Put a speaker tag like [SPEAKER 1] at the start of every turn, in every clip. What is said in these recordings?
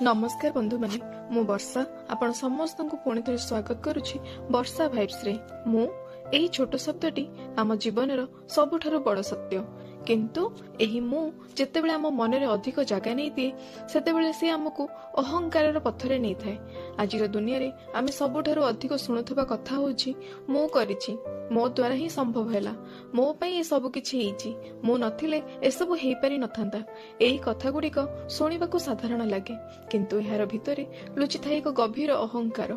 [SPEAKER 1] नमस्कार बंधु माने मु वर्षा आपण समस्त को पुणी थे स्वागत करुछि वर्षा भाइब्स रे। मु एही छोट शब्दटी आम जीवन सबुठारु बड़ सत्य, किंतु एही मु जेतेबेले आम मन रे अधिक जगह नहीं दिए सेतेबेले से आमको अहंकार पथरे नहीं थाए। आजिर दुनिया रे आमे सबुठारु अधिक शुणुथबा कथा होछि मु करिछि, मो द्वारा ही संभव हैला, मो पई ए सब किछि हेछि, मु नथिले ए सब हेई पारि नथांता। एही कथा गुडिक सुनिबाकू साधारण लागे, किंतु एहार भितरे लुचि थाए एक गभीर अहंकार।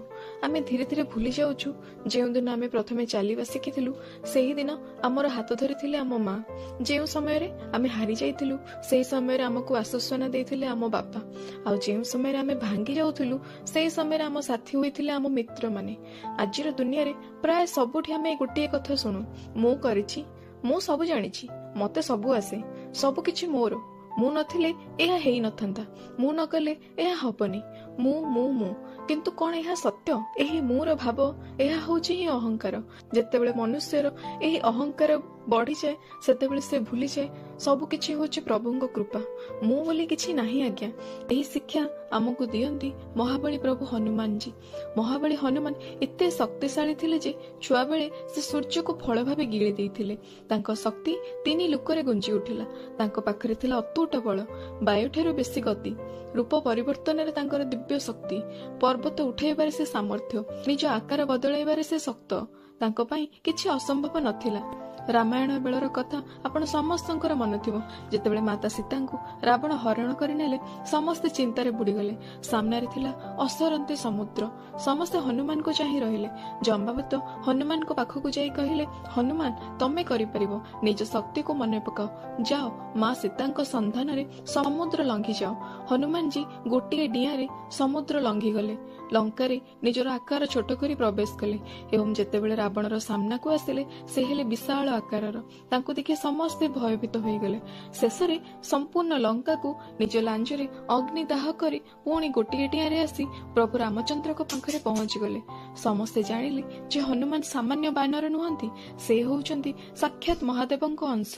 [SPEAKER 1] आमे धीरे धीरे भूली जाउछु जेउ दिन आमे प्रथमे चालिबा शिखिथिलु सेही दिन हमर हाथ धरिथिले आम मां, जेउ समय रे आमे हारि जाइथिलु सेही समय रे हमकु आश्वासन देइथिले आम बापा, आ जेउ समय रे आमे भांगी जाउथिलु सेही समय रे आम साथी होइथिले आम मित्र माने। आजिर दुनिया रे प्राय सबुठी आमे गोटे कथा शुणु, मु करिछि, मु सब जानिछि, मते सबु आसे, सब किछि मोर, मु नथिले एहा हेई नथांता, मु न कले एहा हबनी, मु मु मु। किंतु कौन यह सत्य? एही मूर भाव यह होछि ही अहंकार। जेतेबेले मनुष्यर एही अहंकार बढ़ी जाए सेतेबेले से भूली जाए सब किछि होछि प्रभुंक कृपा, मु बोली किछि नाही आज्ञा। एही शिक्षा आमको दियंती महाबली प्रभु हनुमान जी। महाबली हनुमान एते शक्तिशाली थिले जे छुआ बेले से सूर्य को फल भाबे गिळी देइथिले। तांको शक्ति तीन लोकरे गुंजी उठिला। तांको पाखरे थिला अतुट बल, वायुठारु बेसी गति, रूप परिवर्तन रे तांकर दिव्य शक्ति, पर्वत उठाइबारे से सामर्थ्य, निज आकार बदलाइबारे से शक्त। तांको पई किछि असंभव नथिला। रामायण बेलर कथा आपण समस्तंकर मन थिबो। जेतेबेले माता सीता को रावण हरण करि नेले समस्त चिंतारे बुडी गले। सामने थिला असरंती समुद्र। समस्त हनुमान को चाहि रहिले। जम्बावत हनुमान को पाखकु जाई कहिले, हनुमान तमे करि परिबो, निज शक्ति को मने पकाओ, जाओ मां सीता संधान रे समुद्र लंघी जाओ। हनुमान जी गोटे डिया रे समुद्र लंघी गले। लंका रे निजर आकार छोट करी प्रवेश कले एवं जेतेबेले रावणर सामना को आसिले से हेले विशाल आकारर। तांको देखि समस्ते भयभीत होई गले। शेषरे संपूर्ण लंका को निज लांजरे अग्निदाह करी पुणी गोटे डिया रे आसी प्रभु रामचंद्र को पाखरे पहुंची गले। समस्ते जानिले जे हनुमान सामान्य बानर नुहंती, से होउचंती साक्षात महादेवंक अंश।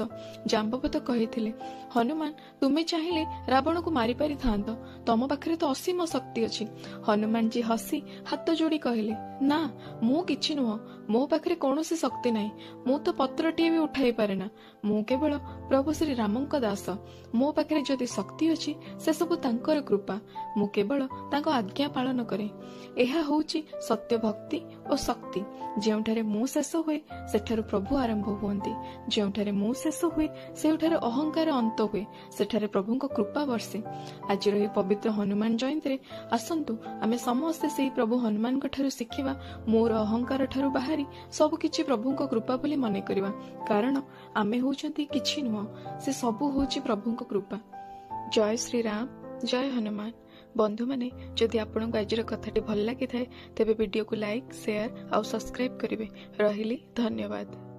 [SPEAKER 1] जाम्बवत कहिथिले, हनुमान तुमे चाहिले रावण को मारी पारि थांत, तम पाखरे तो असीम शक्ति अछि। हनुमान जी हसी हाथ जोड़ी कहले, ना मु किछि नुह, मो पाखरे कौनसी शक्ति नाही, मु तो पत्रटीए भी उठाई पारे ना, मु केवल प्रभु श्री रामंक दास। मो पाखरे जदि शक्ति अछि से सब तांकर कृपा, मु केवल तांको आज्ञा पालन करे। एहा होउची सत्य भक्ति और शक्ति। जेउठारे मु शेष हुए सेठारु प्रभु आरंभ हुअंती, जेउठारे मु शेष हुए सेउठारे अहंकार अंत हुए, सेठारे प्रभुंक कृपा वर्षे। आजिर ए पवित्र हनुमान जयंती रे आसंतु आमे समस्ते सेही प्रभु हनुमान ठारू शिखिबा, मोर अहंकार ठारू बाहरी सब किछि प्रभुंक कृपा बोली मने करिबा। कारण आमे होउचंती किछि नुह, से सबु होउची प्रभुंक कृपा। जय श्री राम, जय हनुमान। बंधु माने जदि आपनको आजिर कथाटी भल लागि थाए तेबे वीडियो को लाइक, शेयर और सब्सक्राइब करिवे। रहिली, धन्यवाद।